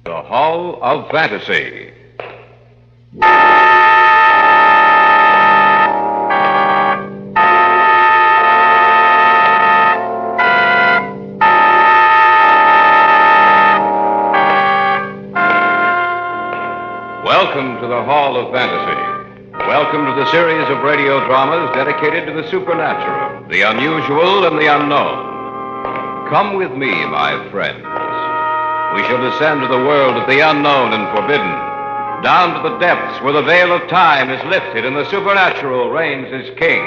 The Hall of Fantasy. Welcome to the Hall of Fantasy. Welcome to the series of radio dramas dedicated to the supernatural, the unusual, and the unknown. Come with me, my friends. We shall descend to the world of the unknown and forbidden, down to the depths where the veil of time is lifted and the supernatural reigns as king.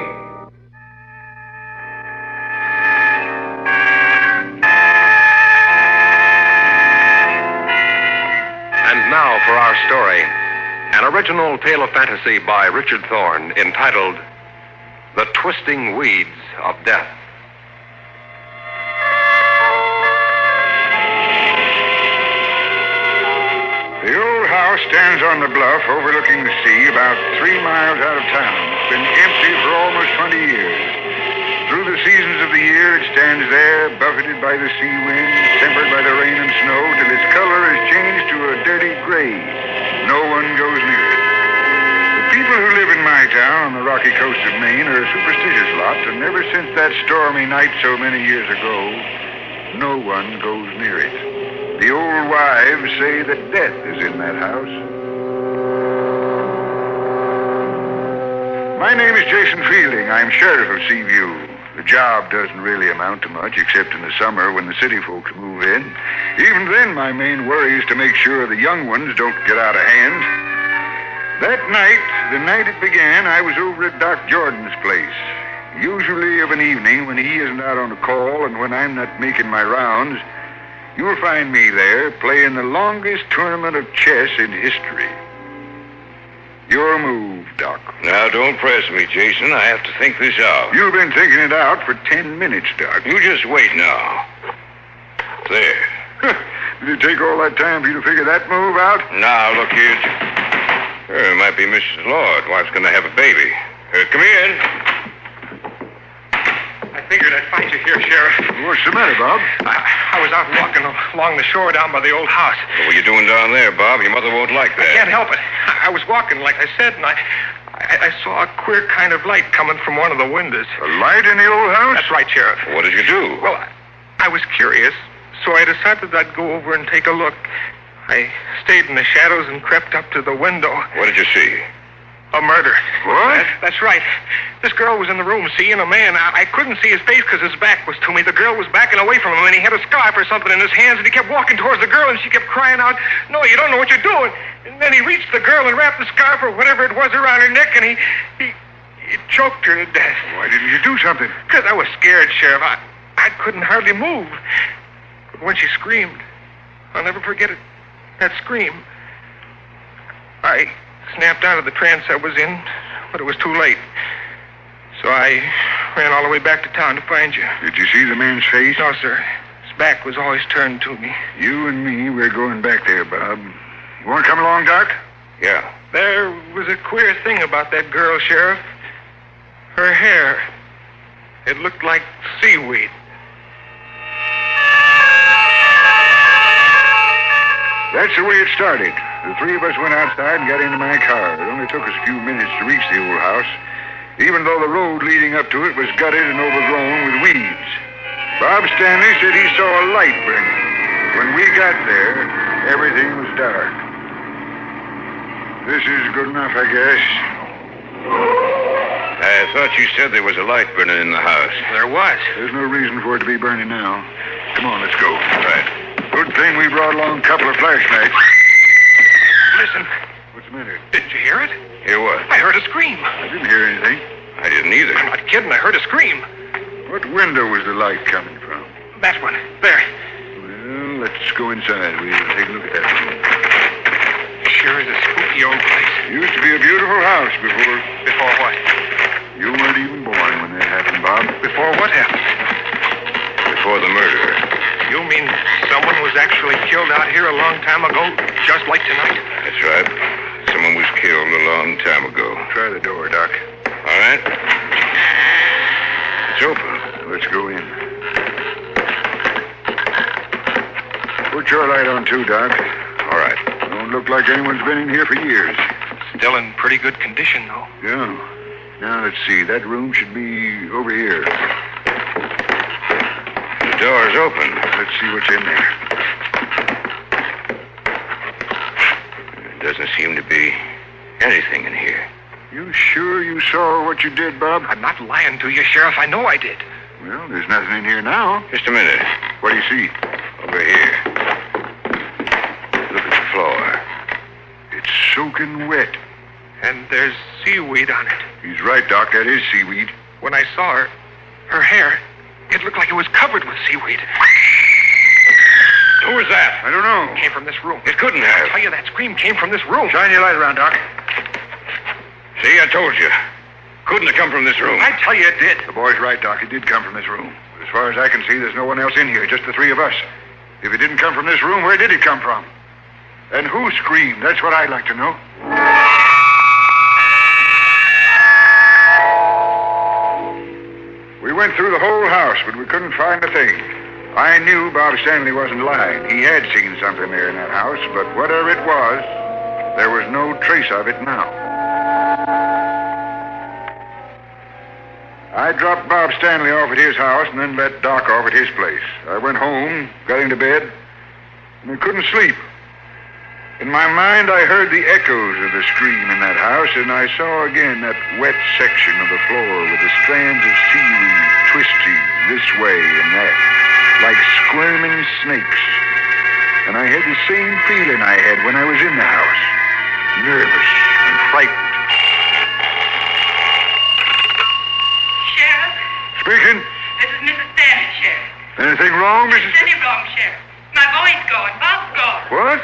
And now for our story, an original tale of fantasy by Richard Thorne entitled The Twisting Weeds of Death. The old house stands on the bluff overlooking the sea about 3 miles out of town. It's been empty for almost 20 years. Through the seasons of the year, it stands there, buffeted by the sea wind, tempered by the rain and snow, till its color is changed to a dirty gray. No one goes near it. The people who live in my town on the rocky coast of Maine are a superstitious lot, and ever since that stormy night so many years ago, no one goes near it. The old wives say that death is in that house. My name is Jason Fielding. I'm sheriff of Seaview. The job doesn't really amount to much, except in the summer when the city folks move in. Even then, my main worry is to make sure the young ones don't get out of hand. That night, the night it began, I was over at Doc Jordan's place. Usually of an evening when he isn't out on a call and when I'm not making my rounds, you'll find me there playing the longest tournament of chess in history. Your move, Doc. Now, don't press me, Jason. I have to think this out. You've been thinking it out for 10 minutes, Doc. You just wait now. There. Did it take all that time for you to figure that move out? Now, look here. It might be Mrs. Lord. Wife's going to have a baby. Come in. I figured I'd find you here, Sheriff. What's the matter, Bob? I was out walking along the shore down by the old house. What were you doing down there, Bob? Your mother won't like that. I can't help it. I was walking, like I said, and I saw a queer kind of light coming from one of the windows. A light in the old house? That's right, Sheriff. What did you do? Well, I was curious, so I decided I'd go over and take a look. I stayed in the shadows and crept up to the window. What did you see? A murder. What? That's right. This girl was in the room seeing a man. I couldn't see his face because his back was to me. The girl was backing away from him, and he had a scarf or something in his hands, and he kept walking towards the girl, and she kept crying out, "No, you don't know what you're doing." And then he reached the girl and wrapped the scarf or whatever it was around her neck, and he choked her to death. Why didn't you do something? Because I was scared, Sheriff. I couldn't hardly move. But when she screamed, I'll never forget it. That scream. I snapped out of the trance I was in, but it was too late. So I ran all the way back to town to find you. Did you see the man's face? No, sir. His back was always turned to me. You and me, we're going back there, Bob. You want to come along, Doc? Yeah. There was a queer thing about that girl, Sheriff. Her hair. It looked like seaweed. That's the way it started. The three of us went outside and got into my car. It only took us a few minutes to reach the old house, even though the road leading up to it was gutted and overgrown with weeds. Bob Stanley said he saw a light burning. When we got there, everything was dark. This is good enough, I guess. I thought you said there was a light burning in the house. There was. There's no reason for it to be burning now. Come on, let's go. Right. Good thing we brought along a couple of flashlights. Listen. What's the matter? Didn't you hear it? Hear what? I heard a scream. I didn't hear anything. I didn't either. I'm not kidding. I heard a scream. What window was the light coming from? That one. There. Well, let's go inside. We'll take a look at that one. Sure is a spooky old place. Used to be a beautiful house before... Before what? You weren't even born when that happened, Bob. Before what happened? Before the murder. You mean someone was actually killed out here a long time ago, just like tonight? That's right. Someone was killed a long time ago. Try the door, Doc. All right. It's open. Let's go in. Put your light on, too, Doc. All right. Don't look like anyone's been in here for years. Still in pretty good condition, though. Yeah. Now, let's see. That room should be over here. The door's open. Let's see what's in there. There doesn't seem to be anything in here. You sure you saw what you did, Bob? I'm not lying to you, Sheriff. I know I did. Well, there's nothing in here now. Just a minute. What do you see? Over here. Look at the floor. It's soaking wet. And there's seaweed on it. He's right, Doc. That is seaweed. When I saw her hair, it looked like it was covered with seaweed. Who was that? I don't know. It came from this room. It couldn't I have. tell you, that scream came from this room. Shine your light around, Doc. See, I told you. Couldn't have come from this room. I tell you, it did. The boy's right, Doc. It did come from this room. As far as I can see, there's no one else in here, just the three of us. If it didn't come from this room, where did it come from? And who screamed? That's what I'd like to know. We went through the whole house, but we couldn't find a thing. I knew Bob Stanley wasn't lying. He had seen something there in that house, but whatever it was, there was no trace of it now. I dropped Bob Stanley off at his house and then let Doc off at his place. I went home, got into bed, and I couldn't sleep. In my mind, I heard the echoes of the scream in that house, and I saw again that wet section of the floor with the strands of seaweed twisting this way and that, like squirming snakes. And I had the same feeling I had when I was in the house, nervous and frightened. Sheriff, Speaking. this is Mrs. Stanley, Sheriff. Anything wrong, Mrs. Nothing wrong, Sheriff. My boy's gone. Bob's gone. What?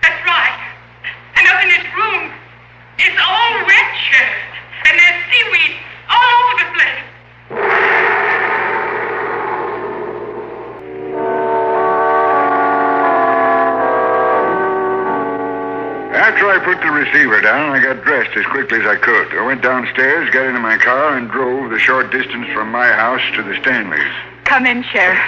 That's right. And up in this room, it's all wet, Sheriff. And there's seaweed all over the place. After I put the receiver down, I got dressed as quickly as I could. I went downstairs, got into my car, and drove the short distance from my house to the Stanleys. Come in, Sheriff.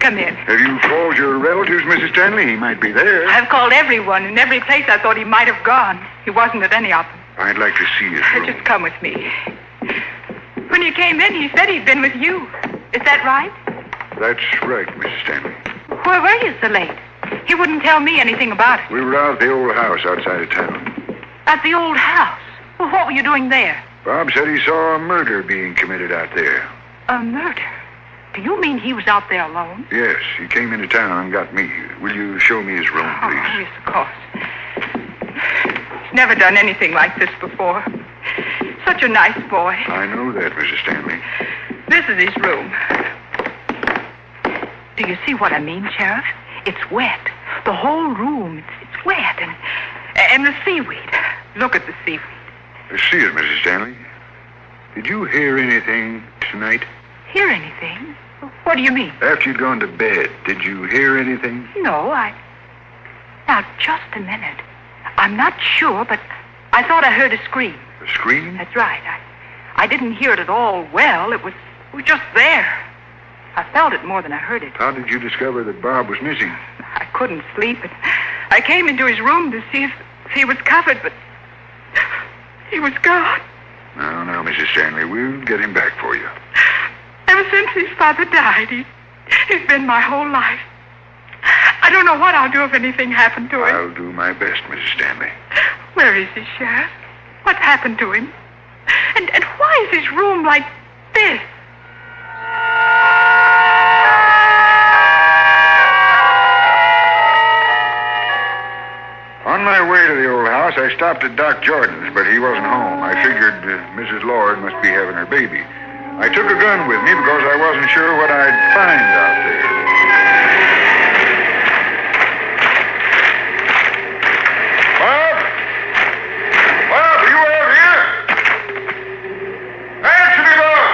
Come in. Have you called your relatives, Mrs. Stanley? He might be there. I've called everyone in every place I thought he might have gone. He wasn't at any of them. I'd like to see his room. Just come with me. When you came in, he said he'd been with you. Is that right? That's right, Mrs. Stanley. Where were you so late? He wouldn't tell me anything about it. We were out at the old house outside of town. At the old house? Well, what were you doing there? Bob said he saw a murder being committed out there. A murder? Do you mean he was out there alone? Yes, he came into town and got me. Will you show me his room, Oh, please? yes, of course. He's never done anything like this before. Such a nice boy. I know that, Mrs. Stanley. This is his room. Do you see what I mean, Sheriff? It's wet. The whole room, it's wet. And the seaweed. Look at the seaweed. See it, Mrs. Stanley. Did you hear anything tonight? Hear anything? What do you mean? After you'd gone to bed, did you hear anything? No, Now, just a minute. I'm not sure, but I thought I heard a scream. A scream? That's right. I didn't hear it at all well. It was just there. I felt it more than I heard it. How did you discover that Bob was missing? I couldn't sleep. I came into his room to see if he was covered, but he was gone. Now, Mrs. Stanley, we'll get him back for you. Ever since his father died, he's been my whole life. I don't know what I'll do if anything happened to him. I'll do my best, Mrs. Stanley. Where is he, Sheriff? What's happened to him? And why is his room like this? On my way to the old house, I stopped at Doc Jordan's, but he wasn't home. I figured Mrs. Lord must be having her baby. I took a gun with me because I wasn't sure what I'd find out there. Bob? Bob, are you out here? Answer me, Bob!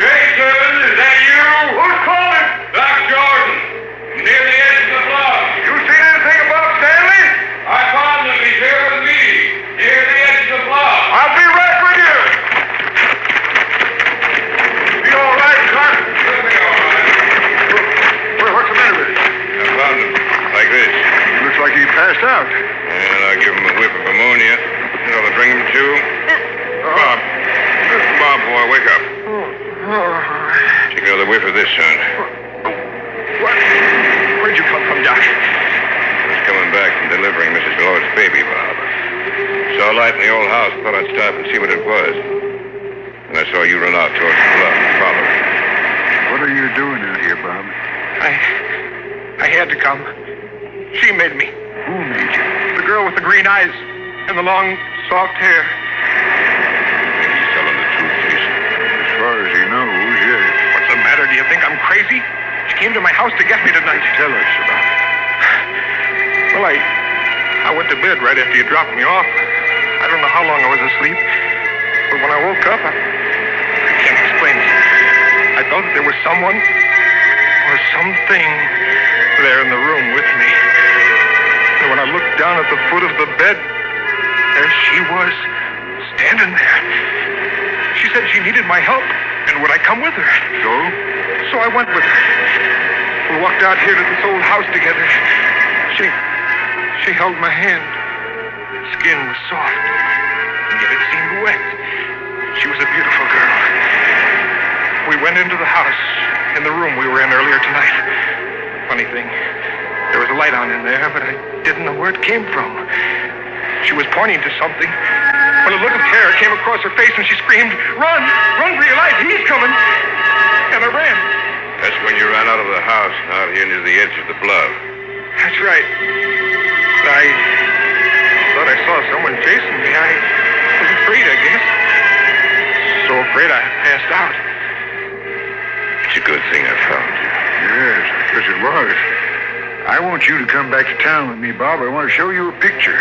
Jason, is that you? Who's calling? Doc Jordan, near the edge of the bluff. You seen anything of Bob Stanley? I found him. He's here with me, near the edge of the bluff. I'll be right with you. Be all right, son. He'll be all right. passed out. And I'll give him a whiff of ammonia. You know, to bring him to. Bob. Bob, boy, wake up. Take another whiff of this, son. What? Where'd you come from, Doc? I was coming back from delivering Mrs. Lord's baby, Bob. Saw a light in the old house. Thought I'd stop and see what it was. And I saw you run out towards the bluff and follow. What are you doing out here, Bob? I had to come. She made me. Who made you? The girl with the green eyes and the long, soft hair. He's telling the truth, Jason. As far as he knows, yes. What's the matter? Do you think I'm crazy? She came to my house to get me tonight. Tell us about it. Well, I went to bed right after you dropped me off. I don't know how long I was asleep. But when I woke up, I can't explain it. I felt that there was someone or something there in the room with me. And when I looked down at the foot of the bed, there she was, standing there. She said she needed my help, and would I come with her? So I went with her. We walked out here to this old house together. She held my hand. Her skin was soft, and yet it seemed wet. She was a beautiful girl. We went into the house, in the room we were in earlier tonight. Funny thing, there was a light on in there, but I didn't know where it came from. She was pointing to something. When a look of terror came across her face and she screamed, "Run! Run for your life! He's coming!" And I ran. That's when you ran out of the house and out here near the edge of the bluff. That's right. I thought I saw someone chasing me. I was afraid, I guess. So afraid I passed out. It's a good thing I found you. Yes, I guess it was. I want you to come back to town with me, Bob. I want to show you a picture.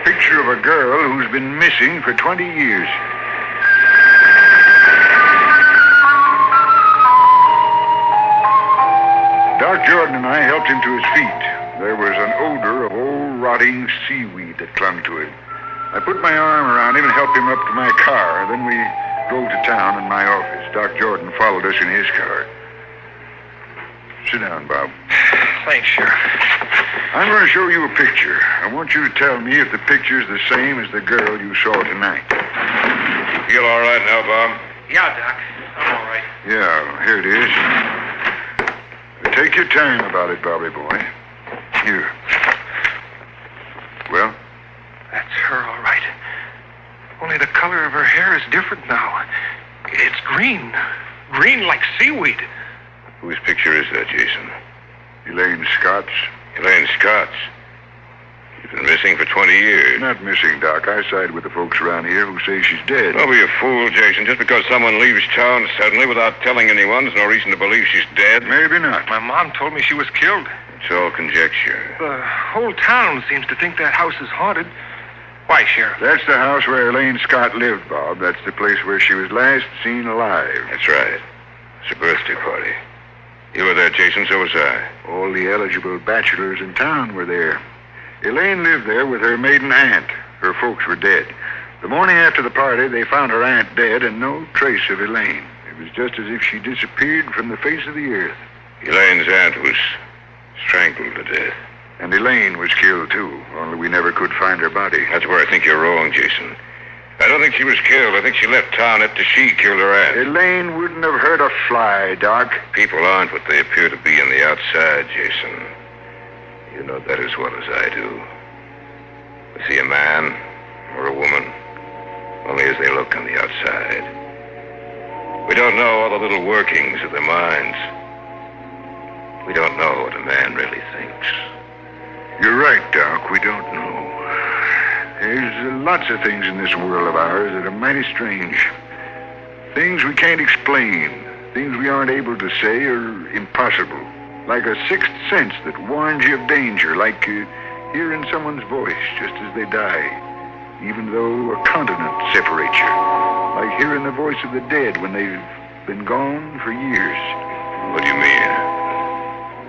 Picture of a girl who's been missing for 20 years. Doc Jordan and I helped him to his feet. There was an odor of old rotting seaweed that clung to him. I put my arm around him and helped him up to my car. Then we drove to town in my office. Doc Jordan followed us in his car. Sit down, Bob. Thanks, Sheriff. I'm going to show you a picture. I want you to tell me if the picture's the same as the girl you saw tonight. You feel all right now, Bob? Yeah, Doc. I'm all right. Yeah, here it is. Take your time about it, Bobby boy. Here. Well? That's her, all right. Only the color of her hair is different now. It's green. Green like seaweed. Whose picture is that, Jason? Elaine Scott's. Elaine Scott's. She's been missing for 20 years. Not missing, Doc. I side with the folks around here who say she's dead. Don't be a fool, Jason. Just because someone leaves town suddenly without telling anyone, there's no reason to believe she's dead. Maybe not. My mom told me she was killed. It's all conjecture. The whole town seems to think that house is haunted. Why, Sheriff? That's the house where Elaine Scott lived, Bob. That's the place where she was last seen alive. That's right. It's a birthday party. You were there, Jason, so was I. All the eligible bachelors in town were there. Elaine lived there with her maiden aunt. Her folks were dead. The morning after the party, they found her aunt dead and no trace of Elaine. It was just as if she disappeared from the face of the earth. Elaine's aunt was strangled to death. And Elaine was killed, too, only we never could find her body. That's where I think you're wrong, Jason. I don't think she was killed. I think she left town after she killed her aunt. Elaine wouldn't have hurt a fly, Doc. People aren't what they appear to be on the outside, Jason. You know that as well as I do. They see a man or a woman only as they look on the outside. We don't know all the little workings of their minds. We don't know what a man really thinks. You're right, Doc. We don't know. There's lots of things in this world of ours that are mighty strange. Things we can't explain. Things we aren't able to say are impossible. Like a sixth sense that warns you of danger. Like hearing someone's voice just as they die. Even though a continent separates you. Like hearing the voice of the dead when they've been gone for years. What do you mean?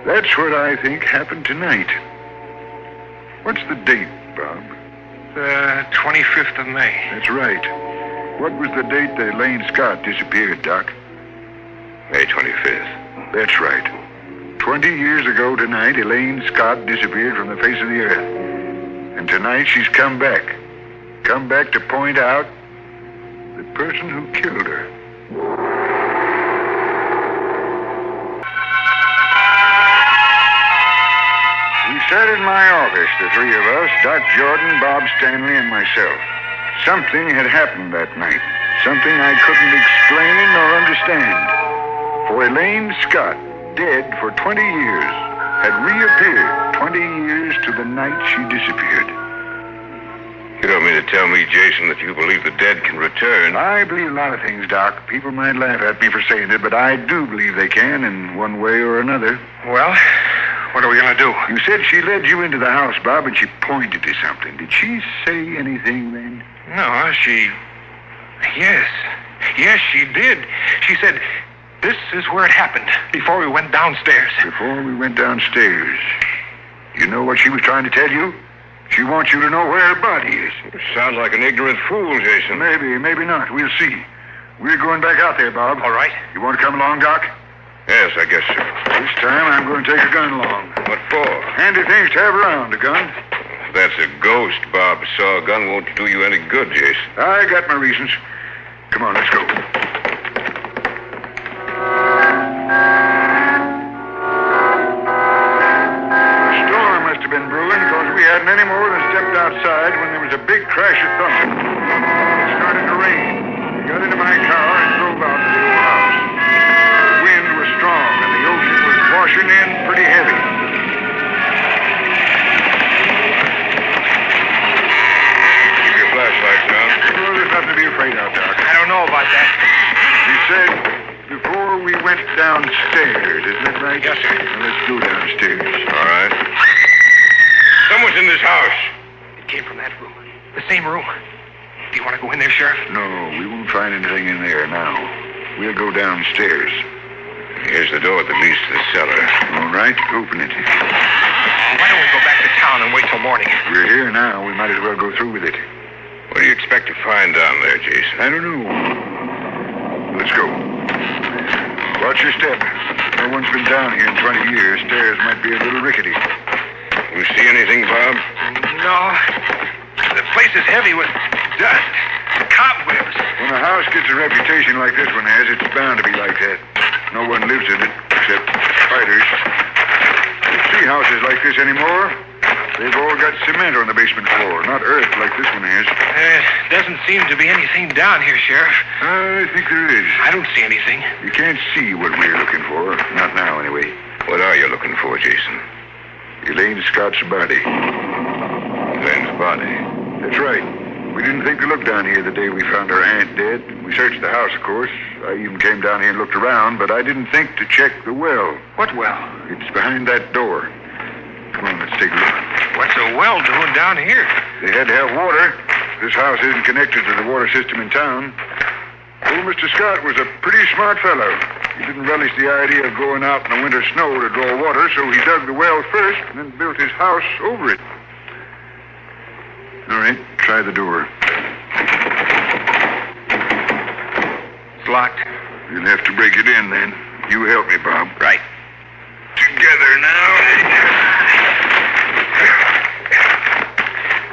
That's what I think happened tonight. What's the date, Bob? The 25th of May. That's right. What was the date that Elaine Scott disappeared, Doc? May 25th. That's right. 20 years ago tonight, Elaine Scott disappeared from the face of the earth. And tonight she's come back. Come back to point out the person who killed her. We sat in my office, the three of us, Doc Jordan, Bob Stanley, and myself. Something had happened that night. Something I couldn't explain nor understand. For Elaine Scott, dead for 20 years, had reappeared 20 years to the night she disappeared. You don't mean to tell me, Jason, that you believe the dead can return? I believe a lot of things, Doc. People might laugh at me for saying it, but I do believe they can in one way or another. Well, what are we going to do? You said she led you into the house, Bob, and she pointed to something. Did she say anything then? No, she... Yes. Yes, she did. She said, this is where it happened, before we went downstairs. Before we went downstairs. You know what she was trying to tell you? She wants you to know where her body is. You sound like an ignorant fool, Jason. Maybe, maybe not. We'll see. We're going back out there, Bob. All right. You want to come along, Doc? Yes, I guess so. This time I'm going to take a gun along. What for? Handy things to have around, a gun. That's a ghost, Bob. So a gun won't do you any good, Jason. I got my reasons. Come on, let's go. A storm must have been brewing because we hadn't any more than stepped outside when there was a big crash of thunder. It started to rain. We got into my car and drove out to the old house. The wind was strong and the ocean was washing in pretty heavy. Keep your flashlight down. Oh, there's nothing to be afraid of, Doc. I don't know about that. You said before we went downstairs, isn't that right? Yes, sir. Well, let's go downstairs. All right. Someone's in this house. It came from that room. The same room. Do you want to go in there, Sheriff? No, we won't find anything in there now. We'll go downstairs. Here's the door that leads to the cellar. All right, open it. Why don't we go back to town and wait till morning? We're here now. We might as well go through with it. What do you expect to find down there, Jason? I don't know. Let's go. Watch your step. No one's been down here in 20 years. Stairs might be a little rickety. You see anything, Bob? No. The place is heavy with dust, cobwebs. When a house gets a reputation like this one has, it's bound to be like that. No one lives in it except fighters. You don't see houses like this anymore. They've all got cement on the basement floor, not earth like this one has. There doesn't seem to be anything down here, Sheriff. I think there is. I don't see anything. You can't see what we're looking for. Not now, anyway. What are you looking for, Jason? Elaine Scott's body. Elaine's body. That's right. We didn't think to look down here the day we found her aunt dead. We searched the house, of course. I even came down here and looked around, but I didn't think to check the well. What well? It's behind that door. Come on, let's take a look. What's a well doing down here? They had to have water. This house isn't connected to the water system in town. Old Mr. Scott was a pretty smart fellow. He didn't relish the idea of going out in the winter snow to draw water, so he dug the well first and then built his house over it. All right, try the door. It's locked. You'll have to break it in then. You help me, Bob. Right. Together now.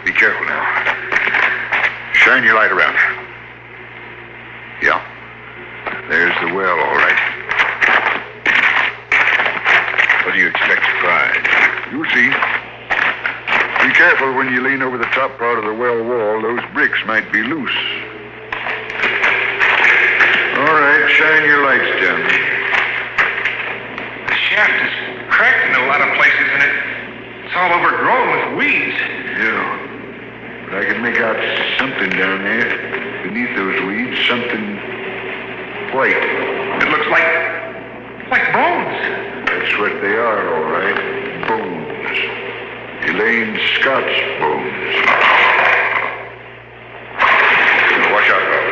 Be careful now. Shine your light around. Yeah. There's the well, all right. What do you expect to find? You'll see. Be careful when you lean over the top part of the well wall. Those bricks might be loose. All right, shine your lights down. The shaft is cracked in a lot of places, and it's all overgrown with weeds. Yeah. But I can make out something down there. Beneath those weeds, something white. It looks like bones. That's what they are, all right. Bones. Elaine Scott's bones. Now, watch out, Bob.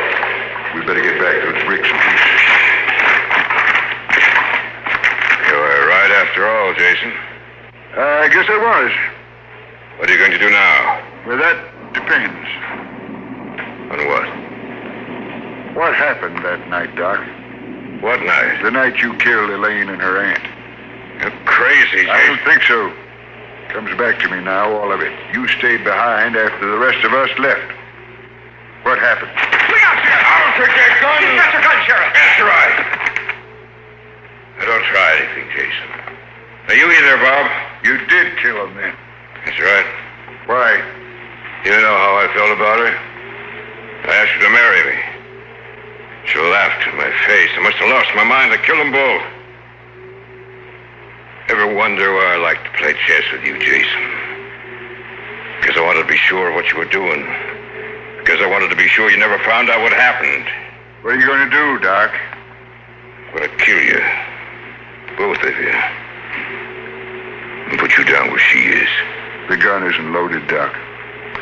We better get back to those bricks and pieces. You were right after all, Jason. I guess I was. What are you going to do now? Well, that depends. On what? What happened that night, Doc? What night? The night you killed Elaine and her aunt. You're crazy, I Jason. don't think so. Comes back to me now, all of it. You stayed behind after the rest of us left. What happened? Look out, Sheriff! I don't take that gun. You got your gun, Sheriff. Answer right. I don't try anything, Jason. Are you either, Bob? You did kill him then. That's right. Why? You know how I felt about her? I asked her to marry me. She laughed in my face. I must have lost my mind to kill them both. Ever wonder why I like to play chess with you, Jason? Because I wanted to be sure of what you were doing. Because I wanted to be sure you never found out what happened. What are you going to do, Doc? I'm going to kill you. Both of you. And put you down where she is. The gun isn't loaded, Doc.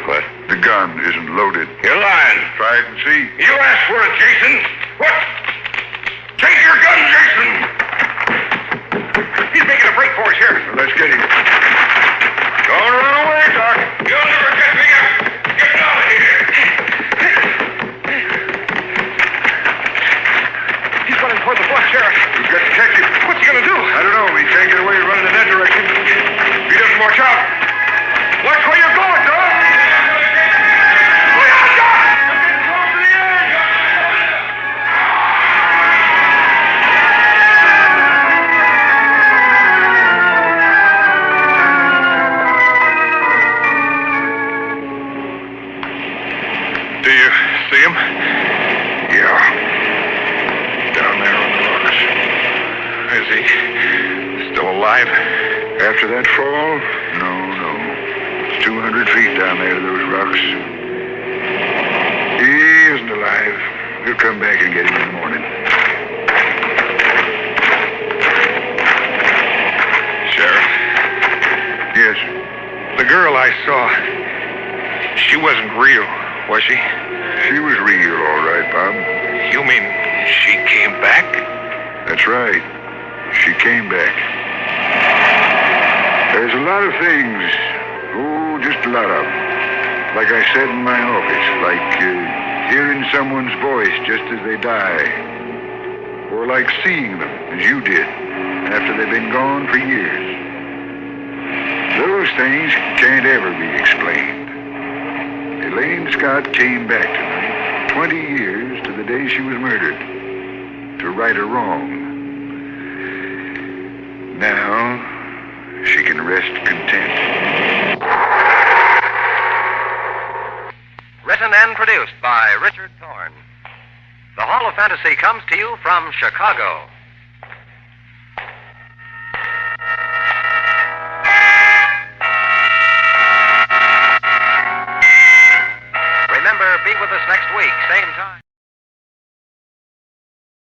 What? The gun isn't loaded. You're lying. Try it and see. You asked for it, Jason. What? Take your gun, Jason. He's making a break for us, Sheriff. Well, let's get him. Don't run away, Doc. You'll never get me up. Get out of here. He's running toward the bluff, Sheriff. We've got to catch him. What's he going to do? I don't know. He can't get away running in that direction. If he doesn't watch out. Watch where you're going, Doc. Look out, Doc! You're getting close to the edge. Do you see him? Yeah. Down there on the rocks. Is he still alive? After that fall? No. It's 200 feet down there to those rocks. He isn't alive. We'll come back and get him in the morning. Sheriff, Yes. the girl I saw, she wasn't real, was she? She was real, all right, Bob. You mean she came back? That's right. She came back. There's a lot of things. Oh, just a lot of them. Like I said in my office, like hearing someone's voice just as they die. Or like seeing them, as you did, after they've been gone for years. Those things can't ever be explained. Elaine Scott came back tonight, 20 years to the day she was murdered, to right a wrong. Now, she can rest content. Written and produced by Richard Thorne. The Hall of Fantasy comes to you from Chicago. Remember, be with us next week, same time.